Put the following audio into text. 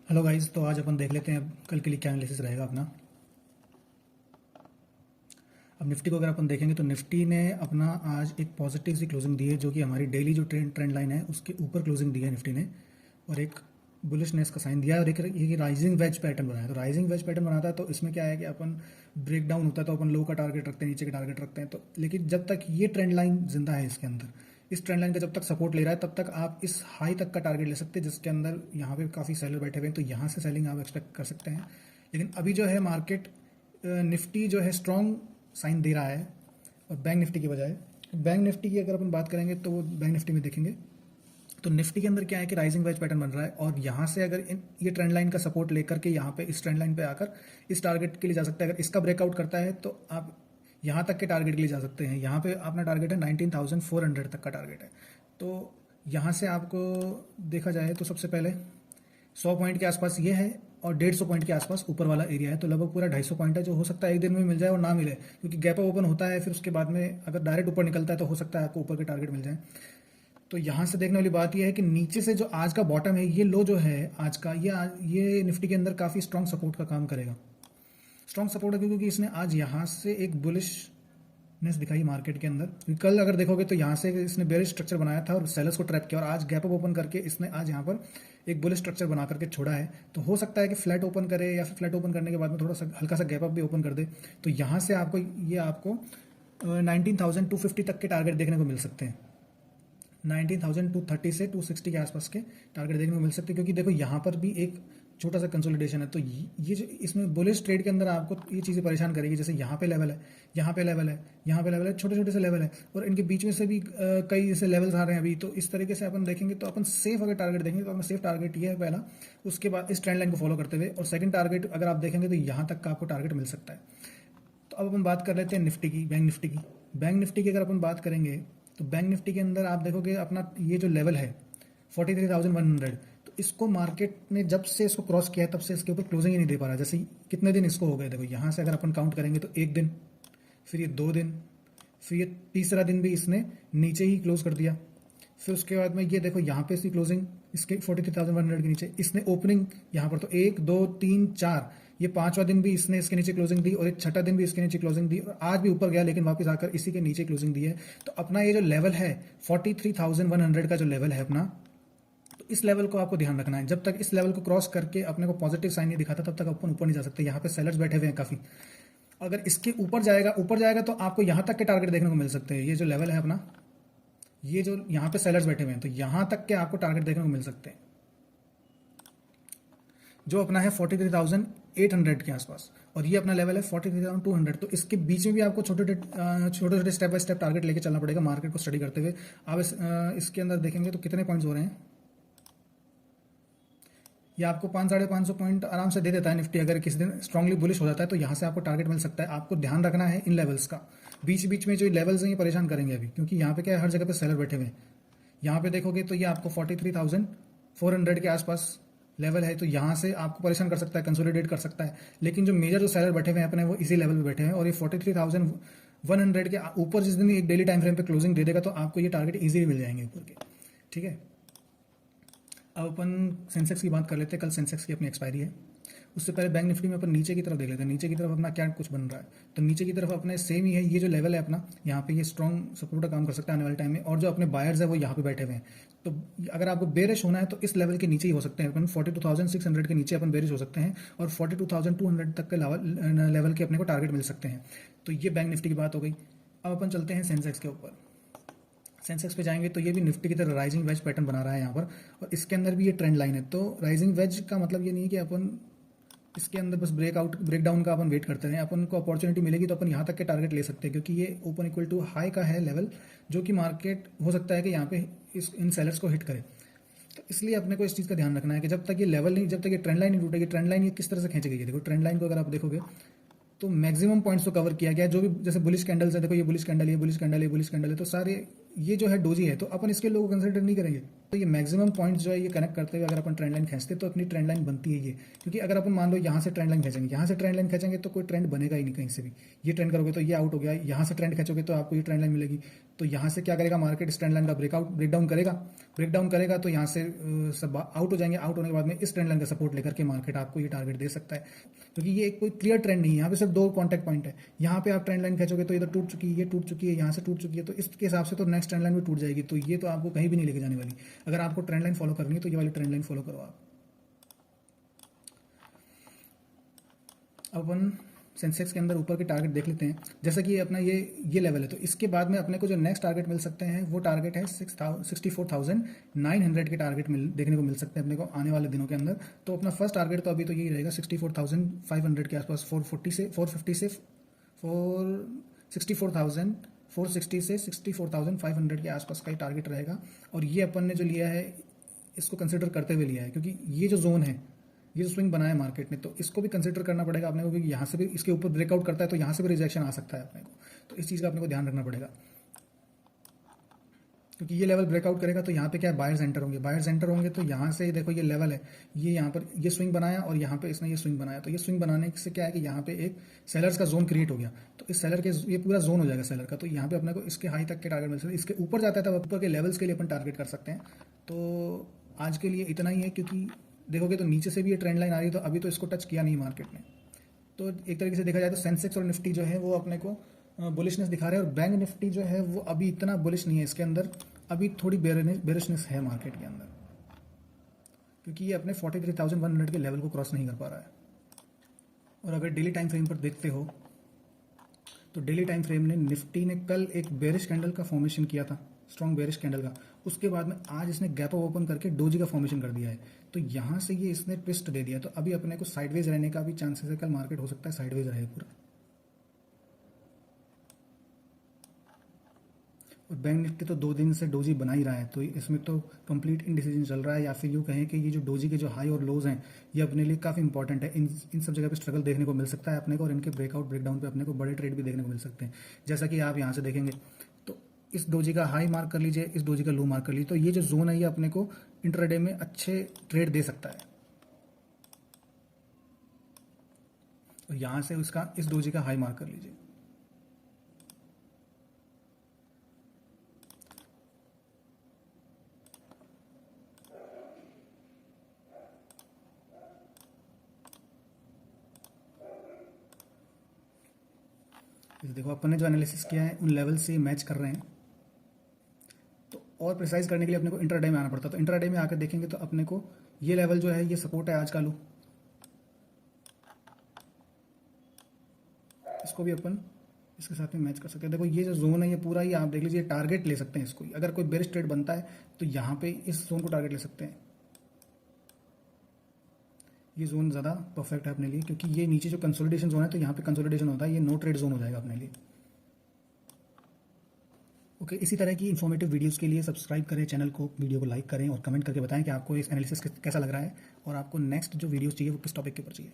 Hello guys, तो आज अपन देख लेते हैं अब कल के लिए क्या एनालिसिस रहेगा अपना। अब निफ्टी को अगर अपन देखेंगे तो निफ्टी ने अपना आज एक पॉजिटिव सी क्लोजिंग दी है, जो कि हमारी डेली जो ट्रेंड लाइन है उसके ऊपर क्लोजिंग दी है निफ्टी ने, और एक बुलिशनेस का साइन दिया है, और एक ये राइजिंग वेज पैटर्न बनाया है। तो राइजिंग वेज पैटर्न बनाता है तो इसमें क्या है कि अपन ब्रेक डाउन होता है तो अपन लो का टारगेट रखते हैं, नीचे का टारगेट रखते हैं। तो लेकिन जब तक ये ट्रेंड लाइन जिंदा है इसके अंदर, इस ट्रेंड लाइन का जब तक सपोर्ट ले रहा है तब तक आप इस हाई तक का टारगेट ले सकते हैं, जिसके अंदर यहाँ पे काफ़ी सेलर बैठे हुए हैं, तो यहाँ से सेलिंग आप एक्सपेक्ट कर सकते हैं। लेकिन अभी जो है मार्केट निफ्टी जो है स्ट्रॉन्ग साइन दे रहा है, और बैंक निफ्टी की बजाय। बैंक निफ्टी की अगर अपन बात करेंगे तो बैंक निफ्टी में देखेंगे तो निफ्टी के अंदर क्या है कि राइजिंग वेज पैटर्न बन रहा है, और यहाँ से अगर ये ट्रेंड लाइन का सपोर्ट लेकर के यहाँ पे इस ट्रेंड लाइन पे आकर इस टारगेट के लिए जा सकता है। अगर इसका ब्रेकआउट करता है तो आप यहाँ तक के टारगेट के लिए जा सकते हैं। यहाँ पे अपना टारगेट है 19,400 तक का टारगेट है। तो यहाँ से आपको देखा जाए तो सबसे पहले 100 पॉइंट के आसपास ये है, और 150 पॉइंट के आसपास ऊपर वाला एरिया है। तो लगभग पूरा 250 पॉइंट है, जो हो सकता है एक दिन में मिल जाए और ना मिले, क्योंकि गैप अप ओपन होता है, फिर उसके बाद में अगर डायरेक्ट ऊपर निकलता है तो हो सकता है आपको ऊपर के टारगेट मिल जाए। तो यहाँ से देखने वाली बात यह है कि नीचे से जो आज का बॉटम है, ये लो जो है आज का, ये निफ्टी के अंदर काफ़ी स्ट्रॉन्ग सपोर्ट का काम करेगा। स्ट्रॉन्ग सपोर्ट है क्योंकि इसने आज यहाँ से एक बुलिशनेस दिखाई मार्केट के अंदर, क्योंकि कल अगर देखोगे तो यहाँ से इसने बेरिश स्ट्रक्चर बनाया था और सेलर्स को ट्रैप किया, और आज गैप अप ओपन करके इसने आज यहाँ पर एक बुलिश स्ट्रक्चर बना करके छोड़ा है। तो हो सकता है कि फ्लैट ओपन करे, या फिर फ्लैट ओपन करने के बाद में थोड़ा सा हल्का सा गैप अप भी ओपन कर दे। तो यहाँ से आपको 19,250 तक के टारगेट देखने को मिल सकते हैं। 19,230 से 260 के आसपास के टारगेट देखने को मिल सकते हैं, क्योंकि देखो यहाँ पर भी एक छोटा सा कंसोलिडेशन है। तो ये जो इसमें बुलिश ट्रेड के अंदर आपको ये चीज़ें परेशान करेगी, जैसे यहाँ पे लेवल है, यहाँ पे लेवल है, यहाँ पे लेवल है, छोटे छोटे से लेवल है, और इनके बीच में से भी कई जैसे लेवल्स आ रहे हैं अभी। तो इस तरीके से अपन देखेंगे तो अपन सेफ अगर टारगेट देखेंगे तो अपना सेफ टारगेट ये है पहला, उसके बाद इस ट्रेंड लाइन को फॉलो करते हुए, और सेकंड टारगेट अगर आप देखेंगे तो यहाँ तक का आपको टारगेट मिल सकता है। तो अब अपन बात कर लेते हैं निफ्टी की, बैंक निफ्टी की। बैंक निफ्टी की अगर अपन बात करेंगे तो बैंक निफ्टी के अंदर आप देखोगे अपना ये जो लेवल है 43,100, तो इसको मार्केट ने जब से इसको क्रॉस किया है तब से इसके ऊपर क्लोजिंग ही नहीं दे पा रहा। जैसे कितने दिन इसको हो गए, देखो यहाँ से अगर अपन काउंट करेंगे तो 1 दिन, फिर ये 2 दिन, फिर ये तीसरा दिन भी इसने नीचे ही क्लोज कर दिया। फिर उसके बाद में ये देखो यहाँ पे इसकी क्लोजिंग इसके 43,100 के नीचे, इसने ओपनिंग यहाँ पर तो 1 2 3 4, ये 5वां दिन भी इसने इसके नीचे क्लोजिंग दी, और एक छठा दिन भी इसके नीचे क्लोजिंग दी, और आज भी ऊपर गया लेकिन वापस आकर इसी के नीचे क्लोजिंग दी है। तो अपना ये जो लेवल है 43,100 का जो लेवल है अपना, तो इस लेवल को आपको ध्यान रखना है। जब तक इस लेवल को क्रॉस करके अपने को पॉजिटिव साइन नहीं दिखाता तब तक अपन ऊपर नहीं जा सकते। यहाँ पे सेलर्स बैठे हुए हैं काफ़ी। अगर इसके ऊपर जाएगा तो आपको यहाँ तक के टारगेट देखने को मिल सकते हैं। ये जो लेवल है अपना, ये जो यहाँ पे सेलर्स बैठे हुए हैं, तो यहाँ तक के आपको टारगेट देखने को मिल सकते हैं, जो अपना है 43,800 के आसपास, और ये अपना लेवल है 43,200। तो इसके बीच में भी आपको छोटे छोटे स्टेप बाय स्टेप टारगेट लेके चलना पड़ेगा मार्केट को स्टडी करते हुए। आप इसके अंदर देखेंगे तो कितने पॉइंट्स हो रहे हैं, ये आपको 500-550 पॉइंट आराम से दे देता है निफ्टी। अगर किसी दिन स्ट्रांगली बुलिश हो जाता है तो यहाँ से आपको टारगेट मिल सकता है। आपको ध्यान रखना है इन लेवल्स का। बीच बीच में जो लेवल्स हैं ये परेशान करेंगे अभी, क्योंकि यहाँ पे क्या है, हर जगह पे सेलर बैठे हुए हैं। यहाँ पे देखोगे तो ये आपको 43,400 के आसपास लेवल है, तो यहाँ से आपको परेशान कर सकता है, कंसोलिडेट कर सकता है। लेकिन जो मेजर जो सेलर बैठे हुए हैं अपने, वो इसी लेवल पे बैठे हैं, और ये 43,100 के ऊपर जिस दिन एक डेली टाइम फ्रेम पे क्लोजिंग दे देगा तो आपको ये टारगेट ईजिली मिल जाएंगे ऊपर के। ठीक है, अब अपन सेंसेक्स की बात कर लेते हैं। कल सेंसेक्स की अपनी एक्सपायरी है। उससे पहले बैंक निफ्टी में अपन नीचे की तरफ देख लेते हैं। नीचे की तरफ अपना क्या कुछ बन रहा है, तो नीचे की तरफ अपने सेम ही है। ये जो लेवल है अपना, यहाँ पे ये स्ट्रॉन्ग सपोर्ट का काम कर सकता है आने वाले टाइम में, और जो अपने बायर्स है वो यहाँ पे बैठे हुए हैं। तो अगर आपको बेरिश होना है तो इस लेवल के नीचे ही हो सकते हैं। अपन 42,600 के नीचे अपन बेरिश हो सकते हैं, और 42,200 तक के लेवल के अपने को टारगेट मिल सकते हैं। तो ये बैंक निफ्टी की बात हो गई। अब अपन चलते हैं सेंसेक्स के ऊपर। सेंसेक्स पे जाएंगे तो ये भी निफ्टी की तरह राइजिंग वेज पैटर्न बना रहा है यहाँ पर, और इसके अंदर भी ये ट्रेंड लाइन है। तो राइजिंग वेज का मतलब ये नहीं है कि अपन इसके अंदर बस ब्रेकडाउन का अपन वेट करते हैं। अपन को अपॉर्चुनिटी मिलेगी तो अपन यहाँ तक के टारगेट ले सकते हैं, क्योंकि ये ओपन इक्वल टू हाई का है लेवल, जो कि मार्केट हो सकता है कि यहाँ पे इन सेलर्स को हिट करे। तो इसलिए अपने को इस चीज़ का ध्यान रखना है कि जब तक ये लेवल नहीं, जब तक ये ट्रेंड लाइन नहीं टूटेगी, ट्रेंड लाइन ये किस तरह से खींच गई है। देखो ट्रेंड लाइन को अगर आप देखोगे तो मैक्सिमम पॉइंट्स को कवर किया गया है। जो भी जैसे बुलिश कैंडल्स है, देखो ये बुलिश कैंडल, ये बुलिश कैंडल, ये बुलिश कैंडल है, तो सारे ये जो है डोजी है, तो अपन इसके लोगों को कंसिडर नहीं करेंगे। तो ये मैक्सिमम पॉइंट जो है ये कनेक्ट करते हुए अगर अपन ट्रेंड लाइन खींचते तो अपनी ट्रेंड लाइन बनती है ये, क्योंकि अगर अपन मान लो यहाँ से ट्रेंड लाइन खींचेंगे, यहाँ से ट्रेंड लाइन खींचेंगे तो कोई ट्रेंड बनेगा ही नहीं कहीं से भी। ये ट्रेंड करोगे तो ये आउट हो गया, यहाँ से ट्रेंड खींचोगे तो आपको ये ट्रेंड लाइन मिलेगी। तो यहाँ से क्या करेगा मार्केट, इस ट्रेंड लाइन का ब्रेकडाउन करेगा तो यहाँ से सब आउट हो जाएंगे। आउट होने के बाद में इस ट्रेंड लाइन का सपोर्ट लेकर के मार्केट आपको ये टारगेट दे सकता है, क्योंकि ये कोई क्लियर ट्रेंड नहीं है। यहाँ पे सिर्फ 2 कॉन्टैक्ट पॉइंट है। यहाँ पे आप ट्रेंड लाइन खींचोगे तो इधर टूट चुकी है, ये टूट चुकी है, यहाँ से टूट चुकी है, तो इसके हिसाब से तो नेक्स्ट ट्रेंड लाइन भी टूट जाएगी। तो ये तो आपको कहीं भी नहीं लेके जाने वाली। अगर आपको ट्रेंड लाइन फॉलो करनी है तो ये वाली ट्रेंड लाइन फॉलो करो आप। अब अपन सेंसेक्स के अंदर ऊपर के टारगेट देख लेते हैं। जैसा कि अपना ये लेवल है, तो इसके बाद में अपने को जो नेक्स्ट टारगेट मिल सकते हैं वो टारगेट है 64,900 के टारगेट देखने को मिल सकते हैं अपने को आने वाले दिनों के अंदर। तो अपना फर्स्ट टारगेट तो अभी तो यही रहेगा 64,500 के आसपास, 460 से 64,500 के आसपास का ही टारगेट रहेगा। और ये अपन ने जो लिया है इसको कंसिडर करते हुए लिया है, क्योंकि ये जो जोन है, ये जो स्विंग बनाया मार्केट ने, तो इसको भी कंसिडर करना पड़ेगा अपने को, क्योंकि यहाँ से भी इसके ऊपर ब्रेकआउट करता है तो यहाँ से भी रिजेक्शन आ सकता है अपने को। तो इस चीज़ का अपने को ध्यान रखना पड़ेगा, क्योंकि ये लेवल ब्रेकआउट करेगा तो यहाँ पे क्या है, बायर्स एंटर होंगे। तो यहाँ से देखो ये लेवल है, ये यहाँ पर ये स्विंग बनाया और यहाँ पे इसने ये स्विंग बनाया। तो ये स्विंग बनाने से क्या है कि यहाँ पे एक सेलर्स का जोन क्रिएट हो गया। तो इस सेलर के ये पूरा जोन हो जाएगा सेलर का। तो यहाँ पे अपने को इसके हाई तक के टारगेट मिल सकते हैं। इसके ऊपर जाता है तब ऊपर के लेवल्स के लिए अपन टारगेट कर सकते हैं। तो आज के लिए इतना ही है, क्योंकि देखोगे तो नीचे से भी ये ट्रेंड लाइन आ रही है, तो अभी तो इसको टच किया नहीं मार्केट ने। तो एक तरीके से देखा जाए तो सेंसेक्स और निफ्टी जो है वो अपने को बुलिशनेस दिखा रहे हैं, और बैंक निफ्टी जो है वो अभी इतना बुलिश नहीं है। इसके अंदर अभी थोड़ी बेरिशनेस है मार्केट के अंदर, क्योंकि ये अपने 43,100 के लेवल को क्रॉस नहीं कर पा रहा है। और अगर डेली टाइम फ्रेम पर देखते हो तो डेली टाइम फ्रेम ने निफ्टी ने कल एक बेरिश कैंडल का फॉर्मेशन किया था, स्ट्रॉन्ग बेरिश कैंडल का। उसके बाद में आज इसने गैप ओपन करके डोजी का फॉर्मेशन कर दिया है। तो यहाँ से ये इसने ट्विस्ट दे दिया। तो अभी अपने को साइडवेज रहने का भी चांसेस है, कल मार्केट हो सकता है साइडवेज रहे पूरा। और बैंक निफ्टी तो 2 दिन से डोजी बना ही रहा है, तो इसमें तो कंप्लीट इनडिसीजन चल रहा है, या फिर यूँ कहें कि ये जो डोजी के जो हाई और लोज हैं ये अपने लिए काफ़ी इंपॉर्टेंट है। इन सब जगह पे स्ट्रगल देखने को मिल सकता है अपने को, और इनके ब्रेकआउट ब्रेकडाउन पे अपने को बड़े ट्रेड भी देखने को मिल सकते हैं। जैसा कि आप यहाँ से देखेंगे तो इस डोजी का हाई मार्क कर लीजिए, इस डोजी का लो मार्क कर लीजिए। तो ये जो जोन है ये अपने को इंट्राडे में अच्छे ट्रेड दे सकता है। तो यहाँ से उसका इस डोजी का हाई मार्क कर लीजिए। देखो अपन ने जो एनालिसिस किया है उन लेवल से मैच कर रहे हैं। तो और प्रिसाइज करने के लिए अपने को इंट्राडे में आना पड़ता। तो इंट्राडे में आकर देखेंगे तो अपने को ये लेवल जो है ये सपोर्ट है आज का लो, इसको भी अपन इसके साथ में मैच कर सकते हैं। देखो ये जो जोन है ये पूरा ही आप देख लीजिए, टारगेट ले सकते हैं इसको। अगर कोई बेरिश ट्रेड बनता है तो यहाँ पे इस जोन को टारगेट ले सकते हैं। ये जोन ज़्यादा परफेक्ट है अपने लिए, क्योंकि ये नीचे जो कंसोलिडेशन जोन है तो यहाँ पे कंसोलिडेशन होता है, ये नो ट्रेड जोन हो जाएगा अपने लिए। ओके, इसी तरह की इन्फॉर्मेटिव वीडियोस के लिए सब्सक्राइब करें चैनल को, वीडियो को लाइक करें और कमेंट करके बताएं कि आपको इस एनालिसिस कैसा लग रहा है और आपको नेक्स्ट जो वीडियोस चाहिए वो किस टॉपिक के ऊपर चाहिए।